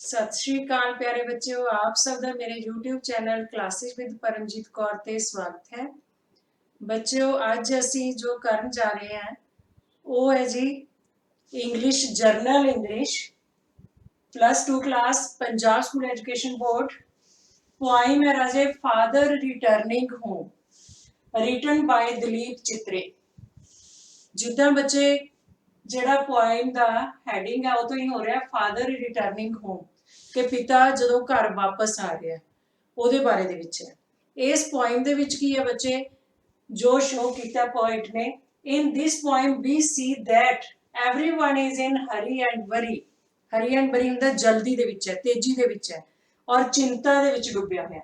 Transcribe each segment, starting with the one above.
सत श्री अकाल प्यारे बच्चों, आप सब का मेरे YouTube channel classes with Paramjit Kaur ते स्वागत है। बच्चों अज असी जो करन जा रहे हैं वो है जी English general English +2 class Punjab school education board. Poem है राजे father returning home written by Dilip Chitre. जिदा बच्चे ਜਿਹੜਾ ਪੋਇਮ ਦਾ ਹੈਡਿੰਗ ਹੈ ਉਹ ਤੋਂ ਹੀ ਹੋ ਰਿਹਾ ਫਾਦਰ ਰਿਟਰਨਿੰਗ ਹੋਮ ਕਿ ਪਿਤਾ ਜਦੋਂ ਘਰ ਵਾਪਸ ਆ ਰਿਹਾ ਉਹਦੇ ਬਾਰੇ ਦੇ ਵਿੱਚ ਹੈ। ਇਸ ਪੋਇਮ ਦੇ ਵਿੱਚ ਕੀ ਹੈ ਬੱਚੇ ਜੋ ਸ਼ੋ ਕੀਤਾ ਪੋਇਟ ਨੇ, in this poem we see that everyone is in hurry and bury ਹੁੰਦਾ ਜਲਦੀ ਦੇ ਵਿੱਚ ਹੈ, ਤੇਜ਼ੀ ਦੇ ਵਿੱਚ ਹੈ ਔਰ ਚਿੰਤਾ ਦੇ ਵਿੱਚ ਡੁੱਬਿਆ ਹੋਇਆ।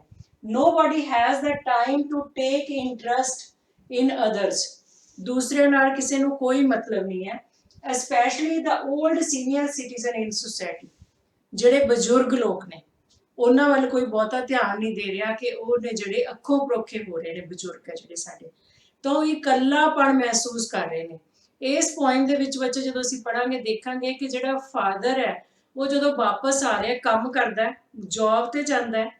nobody has the time to take interest in others, ਦੂਸਰੇ ਨਾਲ ਕਿਸੇ ਨੂੰ ਕੋਈ ਮਤਲਬ ਨਹੀਂ ਹੈ। especially the old senior citizen in society, ਜਿਹੜੇ ਬਜ਼ੁਰਗ ਲੋਕ ਨੇ ਉਹਨਾਂ ਵੱਲ ਕੋਈ ਬਹੁਤਾ ਧਿਆਨ ਨਹੀਂ ਦੇ ਰਿਹਾ ਕਿ ਉਹ ਨੇ ਜਿਹੜੇ ਅੱਖੋਂ ਪਰੋਖੇ ਹੋ ਰਹੇ ਨੇ ਬਜ਼ੁਰਗ ਹੈ ਜਿਹੜੇ ਸਾਡੇ ਤਾਂ ਉਹ ਇਕੱਲਾਪਣ ਮਹਿਸੂਸ ਕਰ ਰਹੇ ਨੇ। ਇਸ ਪੋਇੰਟ ਦੇ ਵਿੱਚ ਬੱਚੇ ਜਦੋਂ ਅਸੀਂ ਪੜਾਂਗੇ ਦੇਖਾਂਗੇ ਕਿ ਜਿਹੜਾ ਫਾਦਰ ਹੈ ਉਹ ਜਦੋਂ ਵਾਪਸ ਆ ਰਿਹਾ ਕੰਮ ਕਰਦਾ ਜੌਬ ਤੇ ਜਾਂਦਾ ਹੈ,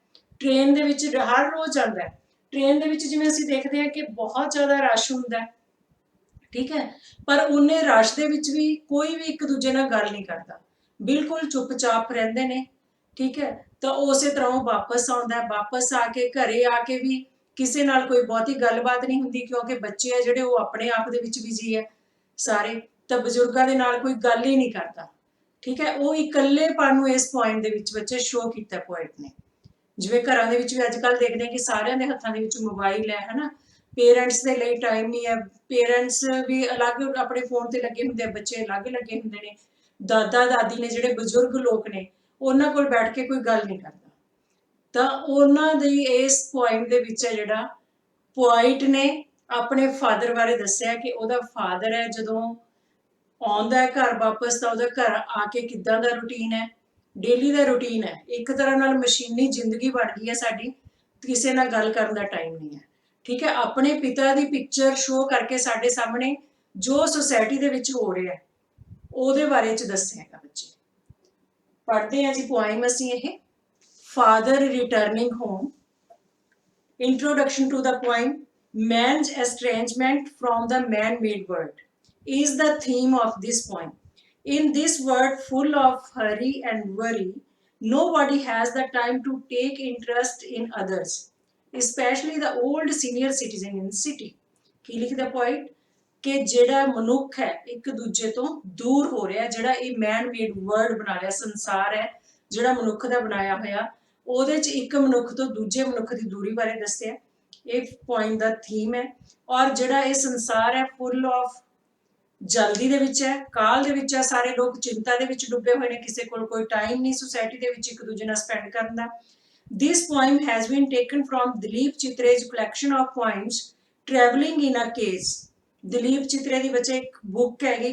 ਟ੍ਰੇਨ ਦੇ ਵਿੱਚ ਹਰ ਰੋਜ਼ ਜਾਂਦਾ ਹੈ। ਟ੍ਰੇਨ ਦੇ ਵਿੱਚ ਜਿਵੇਂ ਅਸੀਂ ਦੇਖਦੇ ਹਾਂ ਕਿ ਬਹੁਤ ਜ਼ਿਆਦਾ ਰਸ਼ ਹੁੰਦਾ ਹੈ, ठीक है, पर उन्हें रश दे विच भी कोई भी एक दूजे नाल गल नहीं करता, बिल्कुल चुपचाप रहिंदे ने। ठीक है, तो उस तरह वापस आउंदा है, वापस आके घरे आके भी किसी नाल कोई बहुती गलबात नहीं हुंदी क्योंकि बच्चे है जिहड़े वो अपने आप दे विच बिजी है सारे, तो बजुर्गां दे नाल कोई गल ही नहीं करता। ठीक है, वो इकल्लेपन नूं इस पॉइंट दे विच बच्चे शो कीता पोएट ने। जिवें घरां दे विच भी अजकल देखदे कि सारिआं दे हत्थां दे विच मोबाइल है ना, पेरेंट्स के लिए टाइम नहीं है, पेरेंट्स भी अलग अपने फोन से लगे होंगे, बच्चे अलग लगे होंगे ने, दादा दादी ने जिहड़े बजुर्ग लोग ने उन्हां कोल बैठ के कोई गल नहीं करता। तो उन्हां दी इस पॉइंट दे विच है जिहड़ा पोइट ने अपने फादर बारे दस्सिआ कि उहदा फादर है जदों आउंदा है घर वापस तो उहदा घर आके किदां दा रूटीन है, डेली दा रूटीन है। एक तरह नाल मशीनी जिंदगी बन गई है साडी, किसी नाल गल करन दा टाइम नहीं है। ठीक है, अपने पिता की पिक्चर शो करके साडे सामने जो सोसाइटी दे विच हो रहा है ਉਹਦੇ बारे च दस्सिआ बच्चे। पढ़ते हैं जी पोइम असीं ये father returning home. Introduction to the poem. Man's estrangement from the man-made world is the theme of this poem. In this world full of hurry and worry, nobody has the time to take interest in others, especially the old senior citizen in the city. ਕੀ ਲਿਖਦਾ poet ਕਿ ਜਿਹੜਾ ਮਨੁੱਖ ਹੈ ਇੱਕ ਦੂਜੇ ਤੋਂ ਦੂਰ ਹੋ ਰਿਹਾ, ਜਿਹੜਾ ਇਹ ਮੈਨ ਮੇਡ ਵਰਲਡ ਬਣਾ ਰਿਹਾ, ਸੰਸਾਰ ਹੈ ਜਿਹੜਾ ਮਨੁੱਖ ਦਾ ਬਣਾਇਆ ਹੋਇਆ, ਉਹਦੇ 'ਚ ਇੱਕ ਮਨੁੱਖ ਤੋਂ ਦੂਜੇ ਮਨੁੱਖ ਦੀ ਦੂਰੀ ਬਾਰੇ ਦੱਸਿਆ। ਇਹ ਪੋਇੰਟ ਦਾ ਥੀਮ ਹੈ। ਔਰ ਜਿਹੜਾ ਇਹ ਸੰਸਾਰ ਹੈ ਫੁੱਲ ਆਫ ਜਲਦੀ ਦੇ ਵਿੱਚ ਹੈ, ਕਾਲ ਦੇ ਵਿੱਚ ਹੈ, ਸਾਰੇ ਲੋਕ ਚਿੰਤਾ ਦੇ ਵਿੱਚ ਡੁੱਬੇ ਹੋਏ ਨੇ, ਕਿਸੇ ਕੋਲ ਕੋਈ ਟਾਈਮ ਨਹੀਂ ਸੋਸਾਇਟੀ ਦੇ ਵਿੱਚ ਇੱਕ ਦੂਜੇ ਨਾਲ ਸਪੈਂਡ ਕਰਨ ਦਾ। This poem has been taken from Dalip Chitre's collection of poems Traveling in a Case. Dalip ਚਿਤਰੇ ਦੀ ਬੱਚੇ ਇੱਕ ਬੁੱਕ ਹੈਗੀ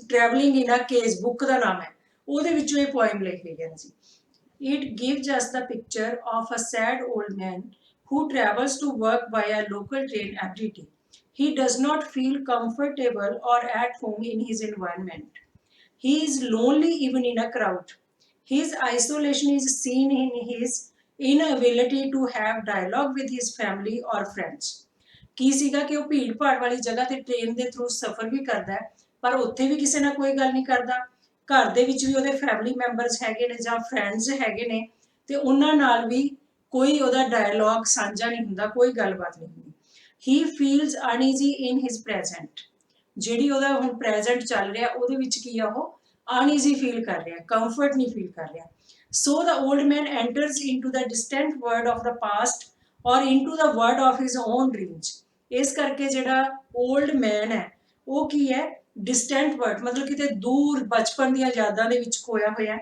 travelling in a case, book ਦਾ ਨਾਮ ਹੈ, ਉਹਦੇ ਵਿੱਚੋਂ ਇਹ ਪੋਇਮ ਲਿਖੀ ਗਿਆ ਸੀ। It gives us the picture of a sad old man who travels to work by a local train every day. He does not feel comfortable or at home in his environment. He is lonely even in a crowd. His isolation is seen in his inability to have dialogue with his family or friends. ਕੀ ਸੀਗਾ ਕਿ ਉਹ ਭੀੜ ਭਾੜ ਵਾਲੀ ਜਗ੍ਹਾ ਤੇ train ਦੇ through ਸਫ਼ਰ ਵੀ ਕਰਦਾ ਹੈ ਪਰ ਉੱਥੇ ਵੀ ਕਿਸੇ ਨਾਲ ਕੋਈ ਗੱਲ ਨਹੀਂ ਕਰਦਾ। ਘਰ ਦੇ ਵਿੱਚ ਵੀ ਉਹਦੇ ਫੈਮਿਲੀ ਮੈਂਬਰਸ ਹੈਗੇ ਨੇ ਜਾਂ ਫਰੈਂਡਸ ਹੈਗੇ ਨੇ ਤੇ ਉਹਨਾਂ ਨਾਲ ਵੀ ਕੋਈ ਉਹਦਾ ਡਾਇਲੌਗ ਸਾਂਝਾ ਨਹੀਂ ਹੁੰਦਾ, ਕੋਈ ਗੱਲਬਾਤ ਨਹੀਂ ਹੁੰਦੀ। ਹੀ ਫੀਲਸ ਅਨਈਜ਼ੀ ਇਨ ਹਿਸ ਪ੍ਰੈਜ਼ੈਂਟ, ਜਿਹੜੀ ਉਹਦਾ ਹੁਣ ਪ੍ਰੈਜ਼ੈਂਟ ਚੱਲ ਰਿਹਾ ਉਹਦੇ ਵਿੱਚ ਕੀ ਆ ਉਹ ਅਨਈਜ਼ੀ ਫੀਲ ਕਰ ਰਿਹਾ, ਕੰਫਰਟ ਨਹੀਂ ਫੀਲ ਕਰ ਰਿਹਾ। So the old man enters into the distant world of the past or into the world of his own dreams. ਇਸ ਕਰਕੇ ਜਿਹੜਾ ਓਲਡ ਮੈਨ ਹੈ ਉਹ ਕੀ ਹੈ ਡਿਸਟੈਂਟ ਵਰਡ, ਮਤਲਬ ਕਿਤੇ ਦੂਰ ਬਚਪਨ ਦੀਆਂ ਯਾਦਾਂ ਦੇ ਵਿੱਚ ਖੋਇਆ ਹੋਇਆ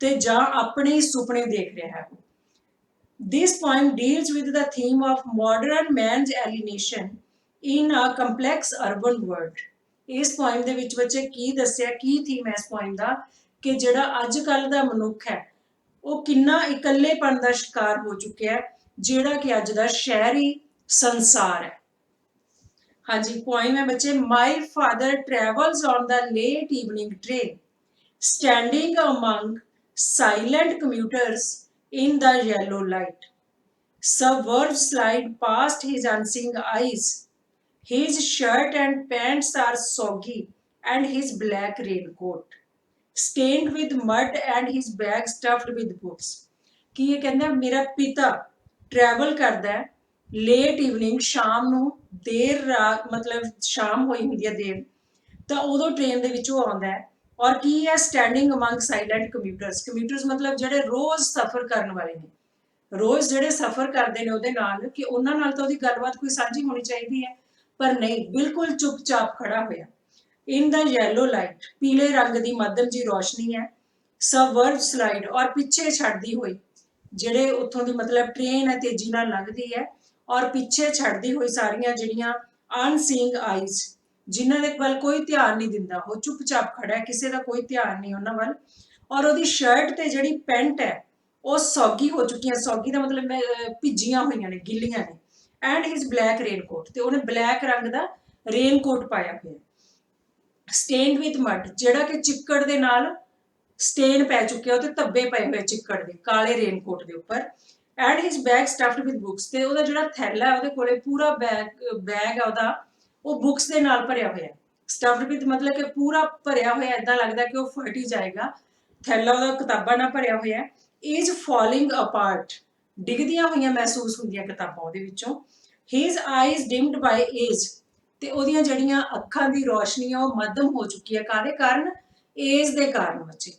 ਤੇ ਜਾਂ ਆਪਣੇ ਹੀ ਸੁਪਨੇ ਦੇਖ ਰਿਹਾ ਹੈ। This poem deals with the theme of modern man's alienation in a complex urban world. ਇਸ ਪੋਇਮ ਦੇ ਵਿੱਚ ਬੱਚੇ ਕੀ ਦੱਸਿਆ, ਕੀ ਥੀਮ ਹੈ ਇਸ ਪੋਇਮ ਦਾ ਕਿ ਜਿਹੜਾ ਅੱਜ ਕੱਲ੍ਹ ਦਾ ਮਨੁੱਖ ਹੈ ਉਹ ਕਿੰਨਾ ਇਕੱਲੇਪਣ ਦਾ ਸ਼ਿਕਾਰ ਹੋ ਚੁੱਕਿਆ ਹੈ, ਜਿਹੜਾ ਕਿ ਅੱਜ ਦਾ ਸ਼ਹਿਰੀ ਸੰਸਾਰ ਹੈ। ਹਾਂਜੀ, ਪੋਇਮ ਹੈ ਬੱਚੇ। My father travels on the late evening train, standing among Silent commuters in the yellow light. Subverb slide past his unseeing eyes. His shirt and pants are soggy, and his black raincoat stained with mud, and his bag stuffed with books. कि ये कहता है मेरा पिता travel करता है late evening ਸ਼ਾਮ ਨੂੰ ਦੇਰ ਰਾਤ ਮਤਲਬ ਸ਼ਾਮ ਹੋਈ ਹੁੰਦੀ ਹੈ ਦੇਰ ਤਾਂ ਉਦੋਂ ਟ੍ਰੇਨ ਦੇ ਵਿੱਚ ਉਹ ਆਉਂਦਾ ਹੈ ਔਰ ਕੀ ਹੈ ਸਟੈਂਡਿੰਗ ਅਮੰਗ ਸਾਈਲੈਂਟ ਕਮਿਊਟਰਸ ਮਤਲਬ ਜਿਹੜੇ ਰੋਜ਼ ਸਫ਼ਰ ਕਰਨ ਵਾਲੇ ਨੇ ਰੋਜ਼ ਜਿਹੜੇ ਸਫ਼ਰ ਕਰਦੇ ਨੇ ਉਹਦੇ ਨਾਲ ਕਿ ਉਹਨਾਂ ਨਾਲ ਤਾਂ ਉਹਦੀ ਗੱਲਬਾਤ ਕੋਈ ਸਾਂਝੀ ਹੋਣੀ ਚਾਹੀਦੀ ਹੈ ਪਰ ਨਹੀਂ ਬਿਲਕੁਲ ਚੁੱਪਚਾਪ ਖੜਾ ਹੋਇਆ ਇਨ ਦਾ ਯੈਲੋ ਲਾਈਟ ਪੀਲੇ ਰੰਗ ਦੀ ਮੱਧਮ ਜੀ ਰੋਸ਼ਨੀ ਹੈ ਸਬਵਰਬ ਸਲਾਈਡ ਔਰ ਪਿੱਛੇ ਛੱਡਦੀ ਹੋਈ ਜਿਹੜੇ ਉੱਥੋਂ ਦੀ ਮਤਲਬ ਟ੍ਰੇਨ ਹੈ ਤੇਜ਼ੀ ਨਾਲ ਲੰਘਦੀ ਹੈ ਔਰ ਪਿੱਛੇ ਛੱਡਦੀ ਹੋਈ ਸਾਰੀਆਂ ਜਿਹੜੀਆਂ ਅਨਸੀਇੰਗ ਆਈਜ਼ ਜਿਨ੍ਹਾਂ ਦੇ ਵੱਲ ਕੋਈ ਧਿਆਨ ਨਹੀਂ ਦਿੰਦਾ ਉਹ ਚੁੱਪਚਾਪ ਖੜਾ ਹੈ ਕਿਸੇ ਦਾ ਕੋਈ ਧਿਆਨ ਨਹੀਂ ਉਹਨਾਂ ਵੱਲ ਔਰ ਉਹਦੀ ਸ਼ਰਟ ਤੇ ਜਿਹੜੀ ਪੈਂਟ ਹੈ ਉਹ ਸੌਗੀ ਹੋ ਚੁੱਕੀਆਂ ਸੌਗੀ ਦਾ ਮਤਲਬ ਭਿੱਜੀਆਂ ਹੋਈਆਂ ਨੇ ਗਿੱਲੀਆਂ ਨੇ ਐਂਡ ਹਿਸ ਬਲੈਕ ਰੇਨਕੋਟ ਤੇ ਉਹਨੇ ਬਲੈਕ ਰੰਗ ਦਾ ਰੇਨਕੋਟ ਪਾਇਆ ਹੋਇਆ ਸਟੇਨਡ ਵਿਦ ਮਡ ਜਿਹੜਾ ਕਿ ਚਿੱਕੜ ਦੇ ਨਾਲ ਸਟੇਨ ਪੈ ਚੁੱਕਿਆ ਉਹ ਤੇ ਧੱਬੇ ਪਏ ਹੋਏ ਚਿੱਕੜ ਦੇ ਕਾਲੇ ਰੇਨਕੋਟ ਦੇ ਉੱਪਰ and his bag stuffed with books ਤੇ ਉਹਦਾ ਜਿਹੜਾ ਥੈਲਾ ਉਹਦੇ ਕੋਲੇ ਪੂਰਾ ਬੈਗ ਹੈ ਉਹਦਾ ਉਹ ਬੁక్స్ ਦੇ ਨਾਲ ਭਰਿਆ ਹੋਇਆ ਸਟਫਡ ਵਿਦ ਮਤਲਬ ਕਿ ਪੂਰਾ ਭਰਿਆ ਹੋਇਆ ਇਦਾਂ ਲੱਗਦਾ ਕਿ ਉਹ ਫਟ ਹੀ ਜਾਏਗਾ ਥੈਲਾ ਉਹਦਾ ਕਿਤਾਬਾਂ ਨਾਲ ਭਰਿਆ ਹੋਇਆ ਇਜ਼ ਫਾਲਿੰਗ ਅਪਾਰਟ ਡਿੱਗਦੀਆਂ ਹੋਈਆਂ ਮਹਿਸੂਸ ਹੁੰਦੀਆਂ ਕਿਤਾਬਾਂ ਉਹਦੇ ਵਿੱਚੋਂ ਹਿਸ ਆਈਜ਼ ਡਿਮਡ ਬਾਈ ਏਜ ਤੇ ਉਹਦੀਆਂ ਜਿਹੜੀਆਂ ਅੱਖਾਂ ਦੀ ਰੋਸ਼ਨੀ ਆ ਉਹ ਮੱਧਮ ਹੋ ਚੁੱਕੀ ਹੈ ਕਾਹਦੇ ਕਾਰਨ ਏਜ ਦੇ ਕਾਰਨ ਬੱਚੇ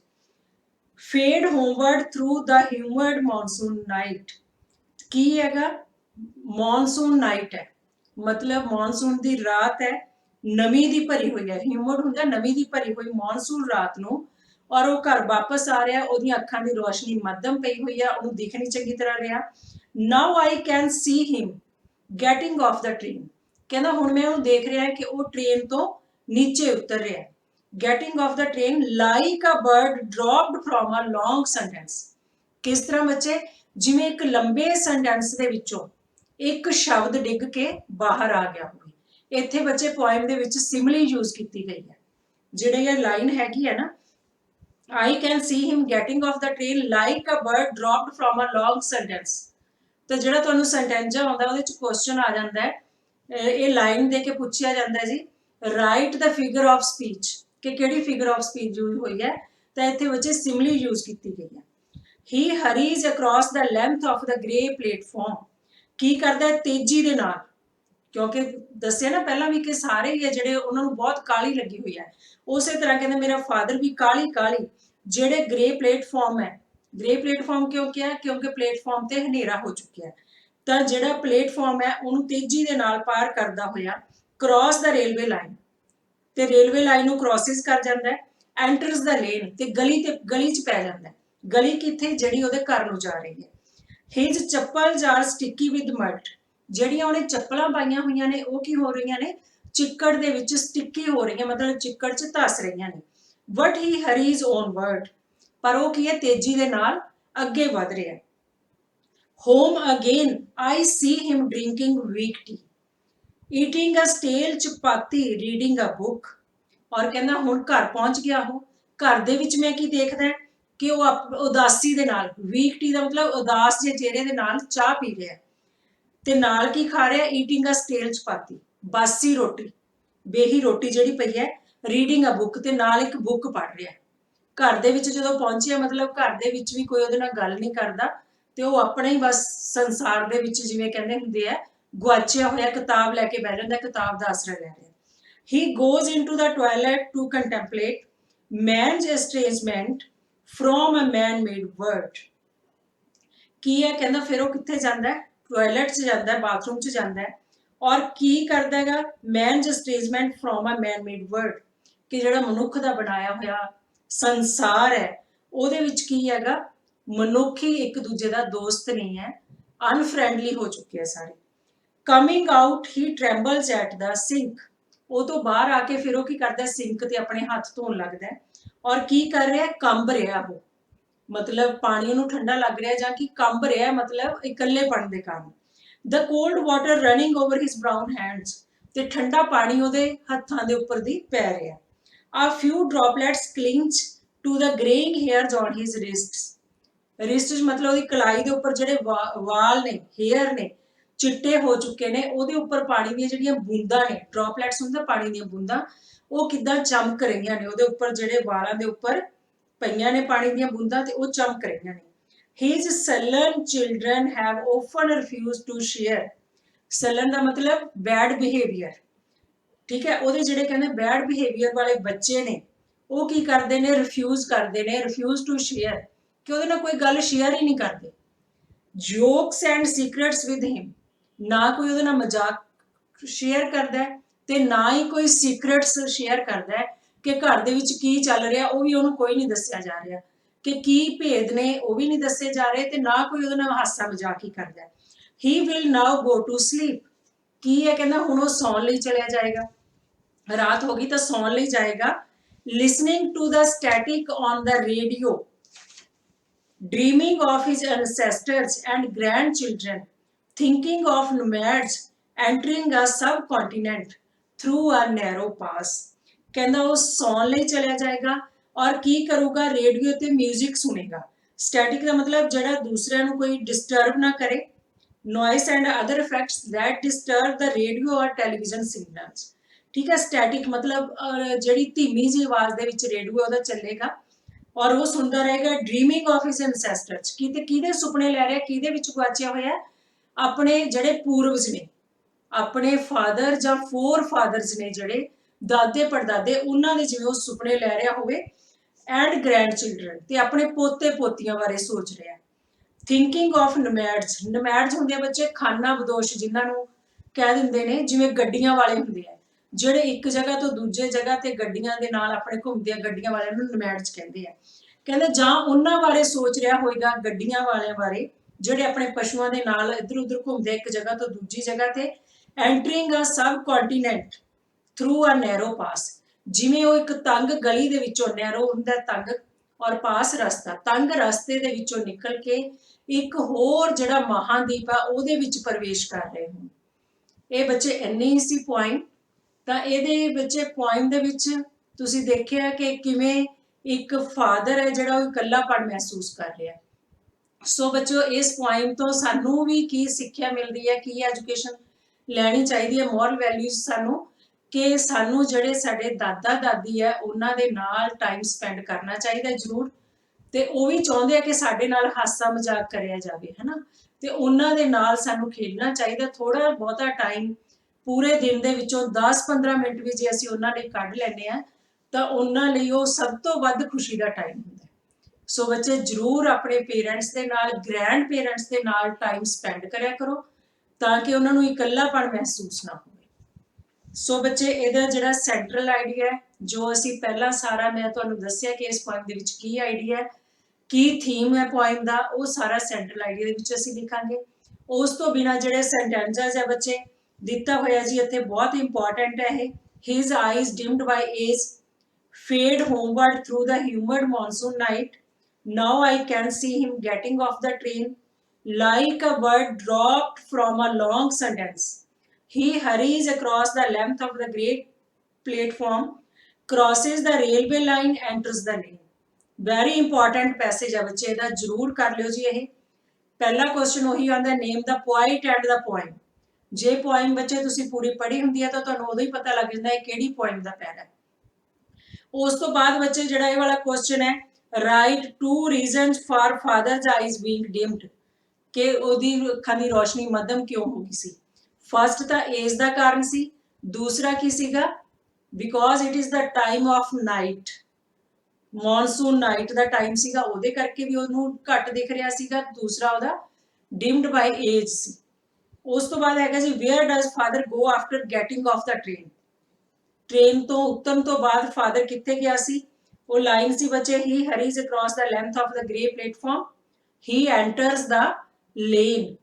ਫੇਡ ਹੋਮਵਰਡ ਥਰੂ ਦਾ ਹਿਊਮਿਡ ਮੌਨਸੂਨ ਨਾਈਟ ਕੀ ਹੈਗਾ ਮੌਨਸੂਨ ਨਾਈਟ ਹੈ ਮਤਲਬ ਮੌਨਸੂਨ ਦੀ ਰਾਤ ਹੈ ਨਮੀ ਦੀ ਭਰੀ ਹੋਈ ਹੈ ਹਿਊਮਿਡ ਹੁੰਦਾ ਨਮੀ ਦੀ ਭਰੀ ਹੋਈ ਮੌਨਸੂਨ ਰਾਤ ਨੂੰ ਔਰ ਉਹ ਘਰ ਵਾਪਸ ਆ ਰਿਹਾ ਉਹਦੀਆਂ ਅੱਖਾਂ ਦੀ ਰੋਸ਼ਨੀ ਮੱਧਮ ਪਈ ਹੋਈ ਆ ਉਹਨੂੰ ਦਿਖ ਨਹੀਂ ਚੰਗੀ ਤਰ੍ਹਾਂ ਰਿਹਾ now I can see him getting off the train ਕਹਿੰਦਾ ਹੁਣ ਮੈਂ ਉਹਨੂੰ ਦੇਖ ਰਿਹਾ ਕਿ ਉਹ ਟ੍ਰੇਨ ਤੋਂ ਨੀਚੇ ਉਤਰ ਰਿਹਾ getting off the train like a bird dropped from a long sentence ਕਿਸ ਤਰ੍ਹਾਂ ਬੱਚੇ ਜਿਵੇਂ ਇੱਕ ਲੰਬੇ ਸੈਂਟੈਂਸ ਦੇ ਵਿੱਚੋਂ ਇੱਕ ਸ਼ਬਦ ਡਿੱਗ ਕੇ ਬਾਹਰ ਆ ਗਿਆ ਹੋਵੇ ਇੱਥੇ ਬੱਚੇ ਪੋਇਮ ਦੇ ਵਿੱਚ ਸਿਮਿਲੀ ਯੂਜ਼ ਕੀਤੀ ਗਈ ਹੈ ਜਿਹੜੇ ਇਹ ਲਾਈਨ ਹੈਗੀ ਹੈ ਨਾ I can see him getting off the train like a bird dropped from a long sentence ਤਾਂ ਜਿਹੜਾ ਤੁਹਾਨੂੰ ਸੈਂਟੈਂਜਾ ਆਉਂਦਾ ਉਹਦੇ ਚ ਕੁਐਸਚਨ ਆ ਜਾਂਦਾ ਹੈ ਇਹ ਲਾਈਨ ਦੇ ਕੇ ਪੁੱਛਿਆ ਜਾਂਦਾ ਜੀ right the figure of speech ਕਿ ਕਿਹੜੀ ਫਿਗਰ ਆਫ ਸਪੀਚ ਯੂਜ਼ ਹੋਈ ਹੈ ਤਾਂ ਇੱਥੇ ਬੱਚੇ ਸਿਮਿਲੀ ਯੂਜ਼ ਕੀਤੀ ਗਈ ਹੈ he hurries across the length of the grey platform ਕੀ ਕਰਦਾ ਹੈ ਤੇਜ਼ੀ ਦੇ ਨਾਲ ਕਿਉਂਕਿ ਦੱਸਿਆ ਨਾ ਪਹਿਲਾਂ ਵੀ ਕਿ ਸਾਰੇ ਹੀ ਹੈ ਜਿਹੜੇ ਉਹਨਾਂ ਨੂੰ ਬਹੁਤ ਕਾਲੀ ਲੱਗੀ ਹੋਈ ਹੈ ਉਸੇ ਤਰ੍ਹਾਂ ਕਹਿੰਦੇ ਮੇਰਾ ਫਾਦਰ ਵੀ ਕਾਲੀ ਜਿਹੜੇ ਗ੍ਰੇ ਪਲੇਟਫਾਰਮ ਹੈ ਗ੍ਰੇ ਪਲੇਟਫਾਰਮ ਕਿਉਂ ਕਿਹਾ ਕਿਉਂਕਿ ਪਲੇਟਫਾਰਮ ਤੇ ਹਨੇਰਾ ਹੋ ਚੁੱਕਿਆ ਹੈ ਤਾਂ ਜਿਹੜਾ ਪਲੇਟਫਾਰਮ ਹੈ ਉਹਨੂੰ ਤੇਜ਼ੀ ਦੇ ਨਾਲ ਪਾਰ ਕਰਦਾ ਹੋਇਆ ਕ੍ਰਾਸ ਦਾ ਰੇਲਵੇ ਲਾਈਨ ਤੇ ਰੇਲਵੇ ਲਾਈਨ ਨੂੰ ਕ੍ਰਾਸਿਸ ਕਰ ਜਾਂਦਾ ਹੈ ਐਂਟਰਸ ਦਾ ਲੇਨ ਤੇ ਗਲੀ ਚ ਪੈ ਜਾਂਦਾ ਹੈ ਗਲੀ ਕਿੱਥੇ ਜਿਹੜੀ ਉਹਦੇ ਘਰ ਨੂੰ ਜਾ ਰਹੀ ਹੈ his chappals are sticky with mud ਜਿਹੜੀਆਂ ਉਹਨੇ ਚੱਪਲਾਂ ਪਾਈਆਂ ਹੋਈਆਂ ਨੇ ਉਹ ਕੀ ਹੋ ਰਹੀਆਂ ਨੇ ਚਿੱਕੜ ਦੇ ਵਿੱਚ ਸਟਿੱਕੀ ਹੋ ਰਹੀਆਂ ਮਤਲਬ ਚਿੱਕੜ 'ਚ ਧਸ ਰਹੀਆਂ ਨੇ ਬਟ ਹੀ ਹਰੀਜ਼ ਔਨਵਰਡ ਪਰ ਉਹ ਕੀ ਹੈ ਤੇਜ਼ੀ ਦੇ ਨਾਲ ਅੱਗੇ ਵਧ ਰਿਹਾ home again I see him drinking weak tea eating a stale chapati reading a book or ਕਹਿੰਦਾ ਹੁਣ ਘਰ ਪਹੁੰਚ ਗਿਆ ਉਹ ਘਰ ਦੇ ਵਿੱਚ ਮੈਂ ਕੀ ਦੇਖਦਾ ਕਿ ਉਹ ਉਦਾਸੀ ਦੇ ਨਾਲ ਵੀਕ ਟੀ ਦਾ ਮਤਲਬ ਉਦਾਸ ਜਿਹੇ ਚਿਹਰੇ ਦੇ ਨਾਲ ਚਾਹ ਪੀ ਰਿਹਾ ਤੇ ਨਾਲ ਕੀ ਖਾ ਰਿਹਾ ਈਟਿੰਗ ਅ ਸਟੇਲ ਚਪਾਤੀ ਬਾਸੀ ਰੋਟੀ ਬੇਹੀ ਰੋਟੀ ਜਿਹੜੀ ਪਈ ਹੈ ਰੀਡਿੰਗ ਅ ਬੁੱਕ ਤੇ ਨਾਲ ਇੱਕ ਬੁੱਕ ਪੜ੍ਹ ਰਿਹਾ ਘਰ ਦੇ ਵਿੱਚ ਜਦੋਂ ਪਹੁੰਚਿਆ ਮਤਲਬ ਘਰ ਦੇ ਵਿੱਚ ਵੀ ਕੋਈ ਉਹਦੇ ਨਾਲ ਗੱਲ ਨਹੀਂ ਕਰਦਾ ਤੇ ਉਹ ਆਪਣਾ ਹੀ ਬਸ ਸੰਸਾਰ ਦੇ ਵਿੱਚ ਜਿਵੇਂ ਕਹਿੰਦੇ ਹੁੰਦੇ ਆ ਗੁਆਚਿਆ ਹੋਇਆ ਕਿਤਾਬ ਲੈ ਕੇ ਬਹਿ ਜਾਂਦਾ ਕਿਤਾਬ ਦਾ ਆਸਰਾ ਲੈ ਰਿਹਾ he goes into the toilet to contemplate man's estrangement from a man-made world ਕੀ ਹੈ ਕਹਿੰਦਾ ਫਿਰ ਉਹ ਕਿੱਥੇ ਜਾਂਦਾ ਟਾਇਲਟ 'ਚ ਜਾਂਦਾ ਬਾਥਰੂਮ 'ਚ ਜਾਂਦਾ ਔਰ ਕੀ ਕਰਦਾ ਹੈਗਾ man's estrangement from a man-made world ਕਿ ਜਿਹੜਾ ਮਨੁੱਖ ਦਾ ਬਣਾਇਆ ਹੋਇਆ ਸੰਸਾਰ ਹੈ ਉਹਦੇ ਵਿੱਚ ਕੀ ਹੈਗਾ ਮਨੁੱਖ ਹੀ ਇੱਕ ਦੂਜੇ ਦਾ ਦੋਸਤ ਨਹੀਂ ਹੈ ਅਨਫ੍ਰੈਂਡਲੀ ਹੋ ਚੁੱਕੇ ਆ ਸਾਰੇ coming out he trembles at the sink ਉਹ ਤੋਂ ਬਾਹਰ ਆ ਕੇ ਫਿਰ ਉਹ ਕੀ ਕਰਦਾ ਸਿੰਕ ਤੇ ਆਪਣੇ ਹੱਥ ਧੋਣ ਲੱਗਦਾ ਔਰ ਕੀ ਕਰ ਰਿਹਾ ਕੰਬ ਰਿਹਾ ਉਹ ਮਤਲਬ ਪਾਣੀ ਨੂੰ ਠੰਡਾ ਲੱਗ ਰਿਹਾ ਜਾਂ ਕਿ ਕੰਬ ਰਿਹਾ ਮਤਲਬ ਇਕੱਲੇਪਣ ਦੇ ਕਾਰਨ the cold water running over his brown hands ਤੇ ਠੰਡਾ ਪਾਣੀ ਉਹਦੇ ਹੱਥਾਂ ਦੇ ਉੱਪਰ ਦੀ ਪੈ ਰਿਹਾ a few droplets clinch to the greying hairs on his wrists. Wrist मतलब ਉਹਦੀ ਕਲਾਈ ਦੇ ਉੱਪਰ ਜਿਹੜੇ ਵਾਲ ਨੇ, ਹੇਅਰ ਨੇ, ਚਿੱਟੇ ਹੋ ਚੁੱਕੇ ਨੇ, ਉਹਦੇ ਉੱਪਰ ਪਾਣੀ ਦੀਆਂ ਜਿਹੜੀਆਂ ਬੂੰਦਾਂ ਨੇ, ਡ੍ਰੌਪਲੈਟਸ ਹੁੰਦਾ ਪਾਣੀ ਦੀਆਂ ਬੂੰਦਾਂ, ਉਹ ਕਿੱਦਾਂ ਚਮਕ ਰਹੀਆਂ ਨੇ ਉਹਦੇ ਉੱਪਰ, ਜਿਹੜੇ ਵਾਲਾਂ ਦੇ ਉੱਪਰ ਪਈਆਂ ਨੇ ਪਾਣੀ ਦੀਆਂ ਬੂੰਦਾਂ ਤੇ ਉਹ ਚਮਕ ਰਹੀਆਂ ਨੇ। His sullen children have often refused to share। sullen ਦਾ ਮਤਲਬ bad behavior, ਠੀਕ ਹੈ, ਉਹਦੇ ਜਿਹੜੇ ਕਹਿੰਦੇ bad behavior ਵਾਲੇ ਬੱਚੇ ਨੇ ਉਹ ਕੀ ਕਰਦੇ ਨੇ, ਰਿਫਿਊਜ਼ ਕਰਦੇ ਨੇ, ਰਿਫਿਊਜ਼ ਟੂ ਸ਼ੇਅਰ, ਕਿ ਉਹਦੇ ਨਾਲ ਕੋਈ ਗੱਲ ਸ਼ੇਅਰ ਹੀ ਨਹੀਂ ਕਰਦੇ। Jokes and secrets with him, ਨਾ ਕੋਈ ਉਹਦੇ ਨਾਲ ਮਜ਼ਾਕ ਸ਼ੇਅਰ ਕਰਦਾ ਤੇ ਨਾ ਹੀ ਕੋਈ ਸੀਕ੍ਰੇਟਸ ਸ਼ੇਅਰ ਕਰਦਾ ਕਿ ਘਰ ਦੇ ਵਿੱਚ ਕੀ ਚੱਲ ਰਿਹਾ ਉਹ ਵੀ ਉਹਨੂੰ ਕੋਈ ਨਹੀਂ ਦੱਸਿਆ ਜਾ ਰਿਹਾ, ਕਿ ਕੀ ਭੇਦ ਨੇ ਉਹ ਵੀ ਨਹੀਂ ਦੱਸੇ ਜਾ ਰਹੇ, ਤੇ ਨਾ ਕੋਈ ਉਹਦੇ ਨਾਲ ਹਾਸਾ ਮਜ਼ਾਕ ਹੀ ਕਰਦਾ। He will now go to sleep, ਕੀ ਹੈ ਕਹਿੰਦਾ ਹੁਣ ਉਹ ਸੌਣ ਲਈ ਚਲਿਆ ਜਾਏਗਾ, ਰਾਤ ਹੋ ਗਈ ਤਾਂ ਸੌਣ ਲਈ ਜਾਏਗਾ। Listening to the static on the radio, dreaming of his ancestors and grandchildren, thinking of nomads entering a subcontinent through a narrow pass। ਕਹਿੰਦਾ ਉਹ ਸੌਣ ਲਈ ਚਲਿਆ ਜਾਏਗਾ ਔਰ ਕੀ ਕਰੂਗਾ, ਰੇਡੀਓ ਤੇ ਮਿਊਜ਼ਿਕ ਸੁਣੇਗਾ। ਸਟੈਟਿਕ ਦਾ ਮਤਲਬ ਜਿਹੜਾ ਦੂਸਰਿਆਂ ਨੂੰ ਕੋਈ ਡਿਸਟਰਬ ਨਾ ਕਰੇ, noise and other effects that disturb the radio or television signals। ਠੀਕ ਹੈ, ਸਟੈਟਿਕ ਮਤਲਬ ਜਿਹੜੀ ਧੀਮੀ ਜਿਹੀ ਆਵਾਜ਼ ਦੇ ਵਿੱਚ ਰੇਡੀਓ ਉਹਦਾ ਚੱਲੇਗਾ ਔਰ ਉਹ ਸੁਣਦਾ ਰਹੇਗਾ। ਡ੍ਰੀਮਿੰਗ ਆਫ ਹਿਸ ਐਂਸੈਸਟਰਸ, ਕਿਹਦੇ ਸੁਪਨੇ ਲੈ ਰਿਹਾ, ਕਿਹਦੇ ਵਿੱਚ ਗੁਆਚਿਆ ਹੋਇਆ, ਆਪਣੇ ਜਿਹੜੇ ਪੂਰਵਜ ਨੇ, ਆਪਣੇ ਫਾਦਰ ਜਾਂ ਫੋਰ ਫਾਦਰਸ ਨੇ, ਜਿਹੜੇ ਦਾਦੇ ਪੜਦਾਦੇ, ਉਹਨਾਂ ਦੇ ਜਿਵੇਂ ਉਹ ਸੁਪਨੇ ਲੈ ਰਿਹਾ ਹੋਵੇ। ਐਂਡ ਗ੍ਰੈਂਡ ਚਿਲਡਰਨ, ਤੇ ਆਪਣੇ ਪੋਤੇ ਪੋਤੀਆਂ ਬਾਰੇ ਸੋਚ ਰਿਹਾ। ਥਿੰਕਿੰਗ ਆਫ ਨਮੈਡਸ, ਨਮੈਡਸ ਹੁੰਦੇ ਆ ਬੱਚੇ ਖਾਨਾ ਬਦੋਸ਼, ਜਿਨ੍ਹਾਂ ਨੂੰ ਕਹਿ ਦਿੰਦੇ ਨੇ, ਜਿਵੇਂ ਗੱਡੀਆਂ ਵਾਲੇ ਹੁੰਦੇ ਆ, ਜਿਹੜੇ ਇੱਕ ਜਗ੍ਹਾ ਤੋਂ ਦੂਜੇ ਜਗ੍ਹਾ ਤੇ ਗੱਡੀਆਂ ਦੇ ਨਾਲ ਆਪਣੇ ਘੁੰਮਦੇ ਆ, ਗੱਡੀਆਂ ਵਾਲਿਆਂ ਨੂੰ ਨਮੈਡਸ ਕਹਿੰਦੇ ਆ। ਕਹਿੰਦੇ ਜਾਂ ਉਹਨਾਂ ਬਾਰੇ ਸੋਚ ਰਿਹਾ ਹੋਏਗਾ, ਗੱਡੀਆਂ ਵਾਲਿਆਂ ਬਾਰੇ, ਜਿਹੜੇ ਆਪਣੇ ਪਸ਼ੂਆਂ ਦੇ ਨਾਲ ਇੱਧਰ ਉੱਧਰ ਘੁੰਮਦੇ ਇੱਕ ਜਗ੍ਹਾ ਤੋਂ ਦੂਜੀ ਜਗ੍ਹਾ ਤੇ। ਐਂਟਰਿੰਗ ਅ ਸਬ ਕੰਟੀਨੈਂਟ ਥਰੂ ਅ ਨੈਰੋ ਪਾਸ, ਜਿਵੇਂ ਉਹ ਇੱਕ ਤੰਗ ਗਲੀ ਦੇ ਵਿੱਚੋਂ, ਨੈਰੋ ਹੁੰਦਾ ਤੰਗ ਔਰ ਪਾਸ ਰਸਤਾ, ਤੰਗ ਰਸਤੇ ਦੇ ਵਿੱਚੋਂ ਨਿਕਲ ਕੇ ਇੱਕ ਹੋਰ ਜਿਹੜਾ ਮਹਾਂਦੀਪ ਆ ਉਹਦੇ ਵਿੱਚ ਪ੍ਰਵੇਸ਼ ਕਰ ਰਹੇ ਹੋਣ। ਇਹ ਬੱਚੇ ਇੰਨੇ ਹੀ ਸੀ ਪੁਆਇੰਟ। ਤਾਂ ਇਹਦੇ ਵਿੱਚ ਪੁਆਇੰਟ ਦੇ ਵਿੱਚ ਤੁਸੀਂ ਦੇਖਿਆ ਕਿ ਕਿਵੇਂ ਇੱਕ ਫਾਦਰ ਹੈ ਜਿਹੜਾ ਉਹ ਇਕੱਲਾਪਣ ਮਹਿਸੂਸ ਕਰ ਰਿਹਾ। ਸੋ ਬੱਚੋ ਇਸ ਪੁਆਇੰਟ ਤੋਂ ਸਾਨੂੰ ਵੀ ਕੀ ਸਿੱਖਿਆ ਮਿਲਦੀ ਹੈ, ਕੀ ਐਜੂਕੇਸ਼ਨ ਲੈਣੀ ਚਾਹੀਦੀ ਹੈ, ਮੋਰਲ ਵੈਲਿਊਜ਼ ਸਾਨੂੰ, ਕਿ ਸਾਨੂੰ ਜਿਹੜੇ ਸਾਡੇ ਦਾਦਾ ਦਾਦੀ ਹੈ ਉਹਨਾਂ ਦੇ ਨਾਲ ਟਾਈਮ ਸਪੈਂਡ ਕਰਨਾ ਚਾਹੀਦਾ ਜ਼ਰੂਰ, ਤੇ ਉਹ ਵੀ ਚਾਹੁੰਦੇ ਆ ਕਿ ਸਾਡੇ ਨਾਲ ਹਾਸਾ ਮਜ਼ਾਕ ਕਰਿਆ ਜਾਵੇ, ਹੈ ਨਾ, ਤੇ ਉਹਨਾਂ ਦੇ ਨਾਲ ਸਾਨੂੰ ਖੇਡਣਾ ਚਾਹੀਦਾ। ਥੋੜਾ ਬਹੁਤਾ ਟਾਈਮ ਪੂਰੇ ਦਿਨ ਦੇ ਵਿੱਚੋਂ 10-15 ਮਿੰਟ ਵੀ ਜੇ ਅਸੀਂ ਉਹਨਾਂ ਲਈ ਕੱਢ ਲੈਂਦੇ ਆ ਤਾਂ ਉਹਨਾਂ ਲਈ ਉਹ ਸਭ ਤੋਂ ਵੱਧ ਖੁਸ਼ੀ ਦਾ ਟਾਈਮ ਹੁੰਦਾ। ਸੋ ਬੱਚੇ ਜ਼ਰੂਰ ਆਪਣੇ ਪੇਰੈਂਟਸ ਦੇ ਨਾਲ, ਗ੍ਰੈਂਡ ਪੇਰੈਂਟਸ ਦੇ ਨਾਲ ਟਾਈਮ ਸਪੈਂਡ ਕਰਿਆ ਕਰੋ ਤਾਂ ਕਿ ਉਹਨਾਂ ਨੂੰ ਇਕੱਲਾਪਣ ਮਹਿਸੂਸ ਨਾ ਹੋਵੇ। ਸੋ ਬੱਚੇ ਇਹਦਾ ਜਿਹੜਾ ਸੈਂਟਰਲ ਆਈਡੀਆ ਹੈ, ਜੋ ਅਸੀਂ ਪਹਿਲਾਂ ਸਾਰਾ ਮੈਂ ਤੁਹਾਨੂੰ ਦੱਸਿਆ ਕਿ ਇਸ ਪੁਆਇੰਟ ਦੇ ਵਿੱਚ ਕੀ ਆਈਡੀਆ ਹੈ, ਕੀ ਥੀਮ ਹੈ ਪੁਆਇੰਟ ਦਾ, ਉਹ ਸਾਰਾ ਸੈਂਟਰਲ ਆਈਡੀਆ ਦੇ ਵਿੱਚ ਅਸੀਂ ਲਿਖਾਂਗੇ। ਉਸ ਤੋਂ ਬਿਨਾਂ ਜਿਹੜੇ ਸੈਂਟੈਂਸਸ ਹੈ ਬੱਚੇ ਦਿੱਤਾ ਹੋਇਆ ਜੀ ਇੱਥੇ, ਬਹੁਤ ਇੰਪੋਰਟੈਂਟ ਹੈ ਇਹ। His eyes dimmed by age, fade homeward through the humid monsoon night, now I can see him getting off the train, like a bird dropped from a long sentence, he hurries across the length of the great platform, crosses the railway line, enters the lane। very important passage ਹੈ ਬੱਚੇ, ਇਹਦਾ ਜ਼ਰੂਰ ਕਰ ਲਿਓ ਜੀ। ਇਹ ਪਹਿਲਾ question ਉਹੀ ਆਉਂਦਾ, name the poet and the poem. ਜੇ ਪੋਇਮ ਬੱਚੇ ਤੁਸੀਂ ਪੂਰੀ ਪੜ੍ਹੀ ਹੁੰਦੀ ਹੈ ਤਾਂ ਤੁਹਾਨੂੰ ਉਦੋਂ ਹੀ ਪਤਾ ਲੱਗ ਜਾਂਦਾ ਹੈ ਕਿਹੜੀ ਪੋਇਮ ਦਾ ਪੈਰਾ ਹੈ। ਉਸ ਤੋਂ ਬਾਅਦ ਬੱਚੇ ਜਿਹੜਾ ਇਹ ਵਾਲਾ ਕੁਐਸਚਨ ਹੈ, write 2 reasons for father's eyes being dimmed, ਕਿ ਉਹਦੀ ਅੱਖਾਂ ਦੀ ਰੋਸ਼ਨੀ ਮੱਧਮ ਕਿਉਂ ਹੋ ਗਈ ਸੀ। ਫਸਟ ਤਾਂ ਏਜ ਦਾ ਕਾਰਨ ਸੀ, ਦੂਸਰਾ ਕੀ ਸੀਗਾ, because it is the time of night, monsoon night the time ਸੀਗਾ, ਉਹਦੇ ਕਰਕੇ ਵੀ ਉਹਨੂੰ ਘੱਟ ਦਿਖ ਰਿਹਾ ਸੀਗਾ। ਦੂਸਰਾ ਉਹਦਾ ਡਿਮਡ ਬਾਈ ਏਜ ਸੀ। ਉਸ ਤੋਂ ਬਾਅਦ ਹੈਗਾ ਜੀ, where does father go after getting off the train, train ਤੋਂ ਉਤਰਨ ਤੋਂ ਬਾਅਦ ਫਾਦਰ ਕਿੱਥੇ ਗਿਆ ਸੀ। ਉਹ ਲਾਈਨ ਸੀ ਬੱਚੇ, he hurries across the length of the grey platform, he enters the lane,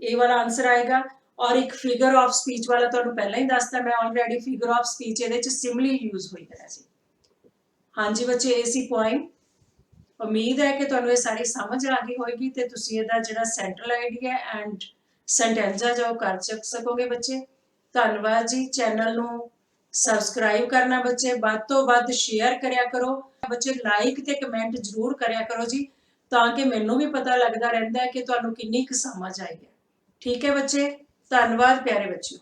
ਇਹ ਵਾਲਾ ਆਂਸਰ ਆਏਗਾ। ਔਰ ਇੱਕ ਫਿਗਰ ਆਫ ਸਪੀਚ ਵਾਲਾ ਤੁਹਾਨੂੰ ਪਹਿਲਾਂ ਹੀ ਦੱਸਤਾ ਮੈਂ ਆਲਰੇਡੀ, ਫਿਗਰ ਆਫ ਸਪੀਚ ਇਹਦੇ ਚ ਸਿਮਿਲੀ ਯੂਜ਼ ਹੋਈ ਹੈ ਜੀ। ਹਾਂਜੀ ਬੱਚੇ, ਇਹ ਸੀ ਪੁਆਇੰਟ। ਉਮੀਦ ਹੈ ਕਿ ਤੁਹਾਨੂੰ ਇਹ ਸਾਰੀ ਸਮਝ ਆ ਗਈ ਹੋਏਗੀ ਤੇ ਤੁਸੀਂ ਇਹਦਾ ਜਿਹੜਾ ਸੈਂਟਰਲ ਆਈਡੀਆ ਐਂਡ ਸੈਂਟੈਂਸਾ ਜੋ ਕਰ ਸਕੋਗੇ ਬੱਚੇ। ਧੰਨਵਾਦ ਜੀ। ਚੈਨਲ ਨੂੰ ਸਬਸਕ੍ਰਾਈਬ ਕਰਨਾ ਬੱਚੇ, ਵੱਧ ਤੋਂ ਵੱਧ ਸ਼ੇਅਰ ਕਰਿਆ ਕਰੋ ਬੱਚੇ, ਲਾਈਕ ਤੇ ਕਮੈਂਟ ਜ਼ਰੂਰ ਕਰਿਆ ਕਰੋ ਜੀ, ਤਾਂ ਕਿ ਮੈਨੂੰ ਵੀ ਪਤਾ ਲੱਗਦਾ ਰਹਿੰਦਾ ਹੈ ਕਿ ਤੁਹਾਨੂੰ ਕਿੰਨੀ ਕੁ ਸਮਝ ਆਈ ਹੈ। ਠੀਕ ਹੈ ਬੱਚੇ, ਧੰਨਵਾਦ ਪਿਆਰੇ ਬੱਚਿਓ।